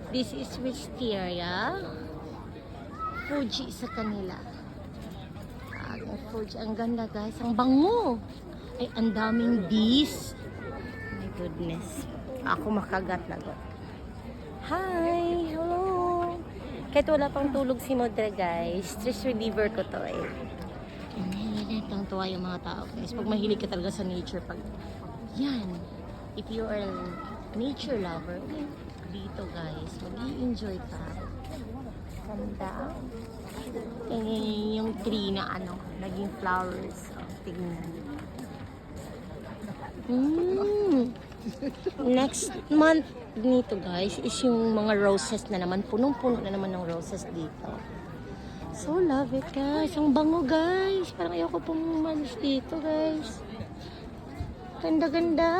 This is Wisteria. Fuji sa kanila. Ang Fuji. Ang ganda guys. Ang bango. Ay, ang daming bees. My goodness. Ako makagat na go. Hi! Hello! Kahit wala pang tulog si Modra guys. Stress reliever ko to eh. Tuwa yung mga tao guys. Pag mahilig ka talaga sa nature. Pag yan. If you are a nature lover, dito guys. Mag-i-enjoy ka. Ganda. Yung tree na ano. Naging flowers. Oh, tignan. Next month nito guys is yung mga roses na naman. Punong-puno na naman ng roses dito. So love it guys. Ang bango guys. Parang ayoko pong umalis dito guys. Ganda-ganda.